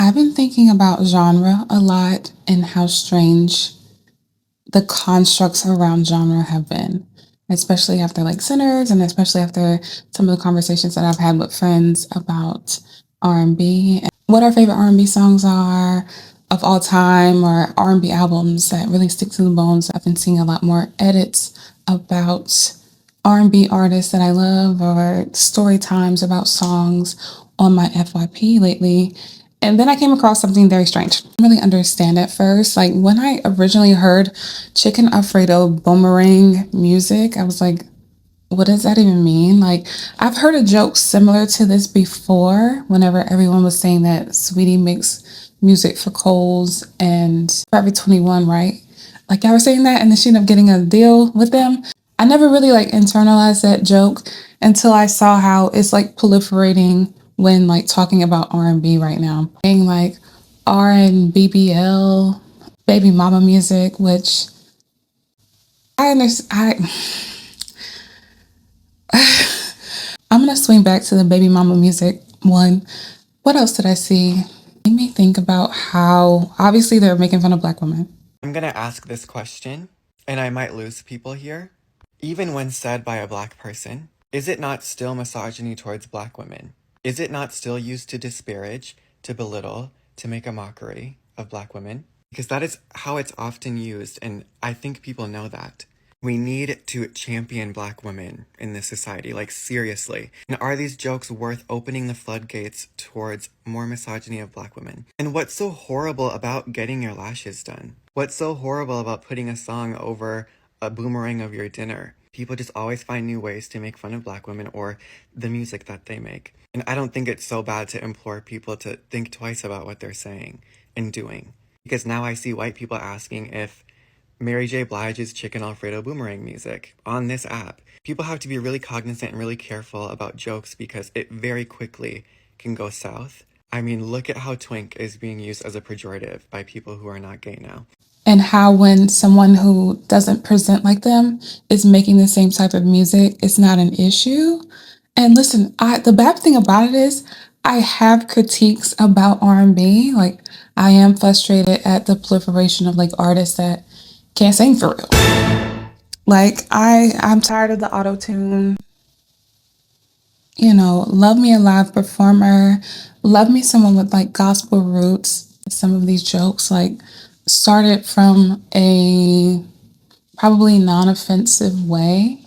I've been thinking about genre a lot and how strange the constructs around genre have been, especially after like Sinners and especially after some of the conversations that I've had with friends about R&B and what our favorite R&B songs are of all time or R&B albums that really stick to the bones. I've been seeing a lot more edits about R&B artists that I love or story times about songs on my FYP lately. And then I came across something very strange. I didn't really understand at first. Like when I originally heard Chicken Alfredo boomerang music, I was like, what does that even mean? Like I've heard a joke similar to this before whenever everyone was saying that Sweetie makes music for Coles and Forever 21, right? Like I was saying that and then she ended up getting a deal with them. I never really like internalized that joke until I saw how it's like proliferating when like talking about R&B right now. Saying like R and BBL, baby mama music, which I understand. I'm gonna swing back to the baby mama music one. What else did I see? Made me think about how obviously they're making fun of Black women. I'm gonna ask this question, and I might lose people here. Even when said by a black person, is it not still misogyny towards black women? Is it not still used to disparage, to belittle, to make a mockery of black women? Because that is how it's often used, and I think people know that. We need to champion black women in this society, like seriously. And are these jokes worth opening the floodgates towards more misogyny of black women? And what's so horrible about getting your lashes done? What's so horrible about putting a song over a boomerang of your dinner? People just always find new ways to make fun of black women or the music that they make. And I don't think it's so bad to implore people to think twice about what they're saying and doing. Because now I see white people asking if Mary J. Blige's Chicken Alfredo boomerang music on this app. People have to be really cognizant and really careful about jokes because it very quickly can go south. I mean, look at how twink is being used as a pejorative by people who are not gay now. And how when someone who doesn't present like them is making the same type of music, it's not an issue. And listen, the bad thing about it is I have critiques about R&B. Like I am frustrated at the proliferation of like artists that can't sing for real. Like I'm tired of the auto tune. You know, love me a live performer. Love me someone with like gospel roots. Some of these jokes like started from a probably non-offensive way.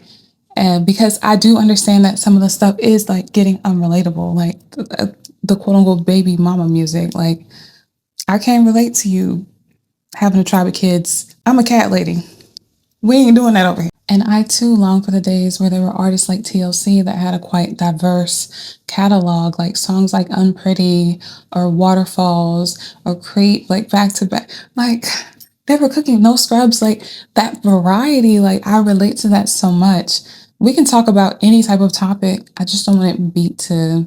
And because I do understand that some of the stuff is like getting unrelatable, like the quote unquote baby mama music. Like I can't relate to you having a tribe of kids. I'm a cat lady. We ain't doing that over here. And I too long for the days where there were artists like TLC that had a quite diverse catalog, like songs like Unpretty or Waterfalls or Creep, like back to back. Like they were cooking no scrubs, like that variety, like I relate to that so much. We can talk about any type of topic. I just don't want it beat to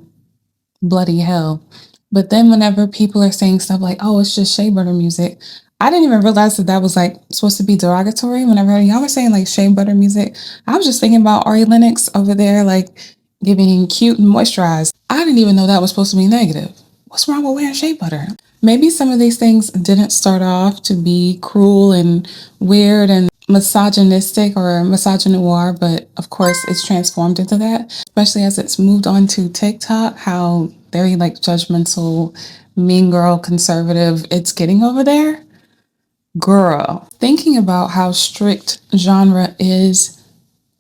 bloody hell. But then whenever people are saying stuff like, oh, it's just shea butter music, I didn't even realize that that was like supposed to be derogatory. Whenever y'all were saying like shea butter music, I was just thinking about Ari Lennox over there, like giving cute and moisturized. I didn't even know that was supposed to be negative. What's wrong with wearing shea butter? Maybe some of these things didn't start off to be cruel and weird and misogynistic or misogynoir, but of course it's transformed into that, especially as it's moved on to TikTok, how very like judgmental, mean girl, conservative it's getting over there. Girl, thinking about how strict genre is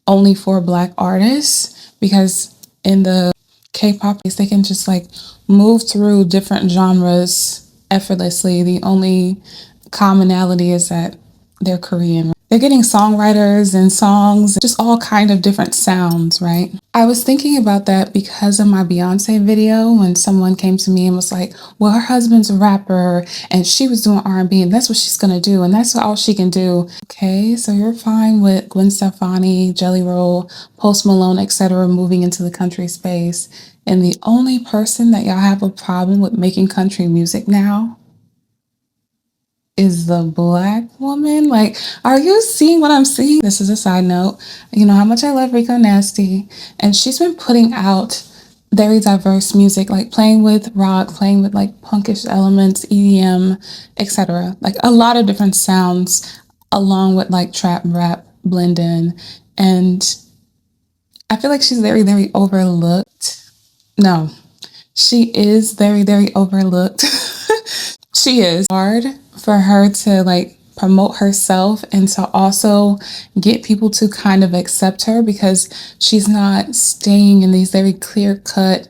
only for Black artists, because in the K-pop, they can just like move through different genres effortlessly. The only commonality is that they're Korean. They're getting songwriters and songs, just all kind of different sounds, right? I was thinking about that because of my Beyonce video when someone came to me and was like, well, her husband's a rapper and she was doing R&B and that's what she's gonna do and that's all she can do. Okay, so you're fine with Gwen Stefani, Jelly Roll, Post Malone, etc. moving into the country space. And the only person that y'all have a problem with making country music now is the Black woman. Like, are you seeing what I'm seeing? This is a side note. You know how much I love Rico Nasty, and she's been putting out very diverse music, like playing with rock, playing with like punkish elements, EDM, etc. Like a lot of different sounds along with like trap and rap blend in. And I feel like she's very, very overlooked. No, she is very, very overlooked. She is hard for her to like promote herself and to also get people to kind of accept her because she's not staying in these very clear cut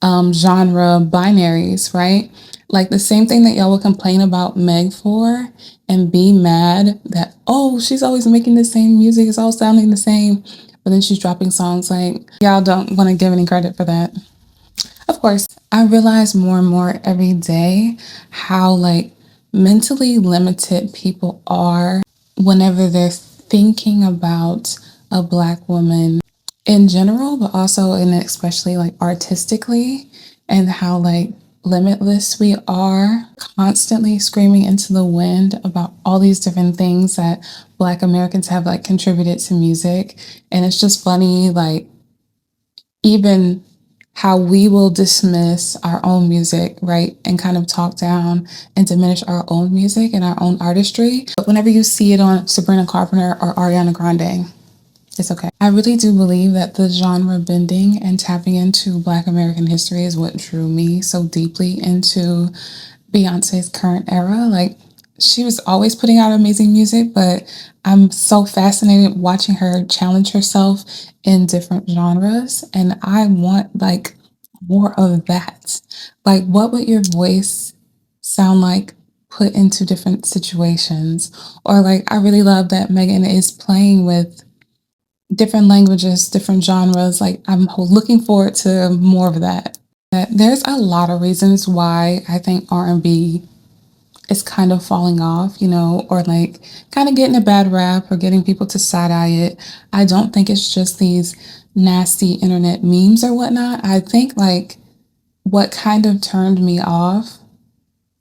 genre binaries, right? Like the same thing that y'all would complain about Meg for and be mad that, oh, she's always making the same music, it's all sounding the same. But then she's dropping songs like, y'all don't want to give any credit for that. Of course, I realize more and more every day how like mentally limited people are whenever they're thinking about a black woman in general, but also and especially like artistically, and how like limitless we are, constantly screaming into the wind about all these different things that black Americans have like contributed to music. And it's just funny, like even how we will dismiss our own music, right? And kind of talk down and diminish our own music and our own artistry. But whenever you see it on Sabrina Carpenter or Ariana Grande, it's okay. I really do believe that the genre bending and tapping into Black American history is what drew me so deeply into Beyonce's current era. Like, she was always putting out amazing music, but I'm so fascinated watching her challenge herself in different genres. And I want like more of that. Like, what would your voice sound like put into different situations? Or like, I really love that Megan is playing with different languages, different genres. Like, I'm looking forward to more of that. There's a lot of reasons why I think R&B is kind of falling off, you know, or like kind of getting a bad rap or getting people to side eye it. I don't think it's just these nasty internet memes or whatnot. I think like what kind of turned me off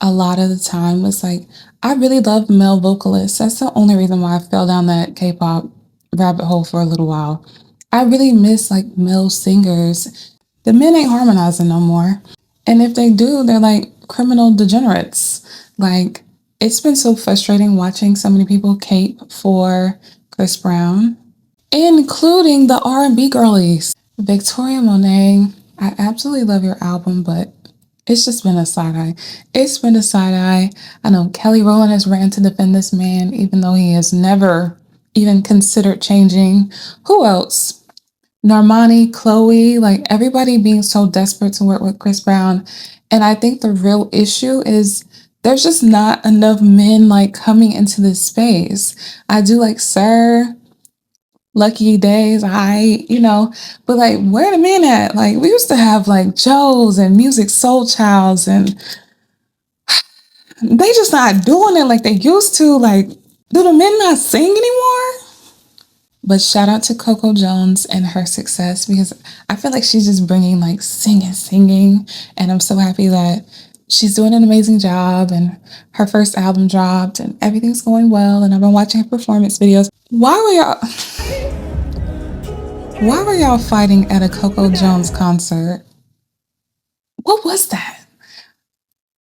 a lot of the time was like, I really love male vocalists. That's the only reason why I fell down that K-pop rabbit hole for a little while. I really miss like male singers. The men ain't harmonizing no more. And if they do, they're like criminal degenerates. Like, it's been so frustrating watching so many people cape for Chris Brown, including the R&B girlies. Victoria Monet, I absolutely love your album, but it's just been a side eye. It's been a side eye. I know Kelly Rowland has ran to defend this man, even though he has never even considered changing. Who else? Normani, Chloe, like everybody being so desperate to work with Chris Brown. And I think the real issue is there's just not enough men like coming into this space. I do like Sir, Lucky Days, but like where the men at? Like we used to have like Joe's and Music Soul Childs, and they just not doing it like they used to. Like, do the men not sing anymore? But shout out to Coco Jones and her success because I feel like she's just bringing like singing. And I'm so happy that she's doing an amazing job and her first album dropped and everything's going well. And I've been watching her performance videos. Why were y'all fighting at a Coco Jones concert? What was that?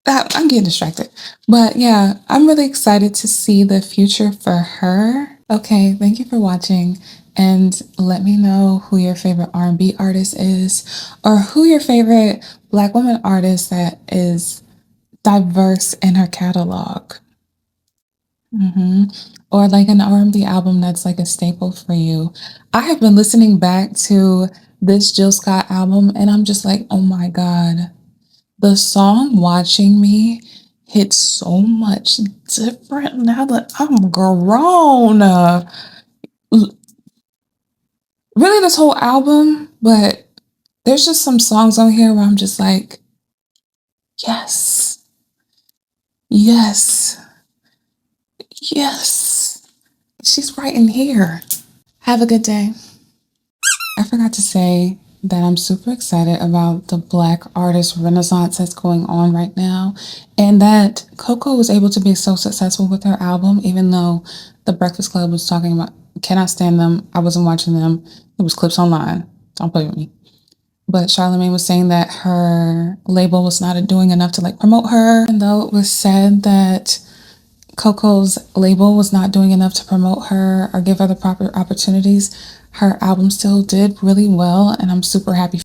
I'm getting distracted. But yeah, I'm really excited to see the future for her. Okay, thank you for watching. And let me know who your favorite R&B artist is or who your favorite Black woman artist that is diverse in her catalog. Or like an R&B album that's like a staple for you. I have been listening back to this Jill Scott album and I'm just like, oh my God. The song Watching Me hits so much different now that I'm grown. Really, this whole album, but there's just some songs on here where I'm just like, yes, yes, yes. She's right in here. Have a good day. I forgot to say that I'm super excited about the Black artist renaissance that's going on right now, and that Coco was able to be so successful with her album, even though The Breakfast Club was talking about, cannot stand them. I wasn't watching them. It was clips online. Don't play with me. but Charlamagne was saying that her label was not doing enough to like promote her. And though it was said that Coco's label was not doing enough to promote her or give her the proper opportunities, her album still did really well, and I'm super happy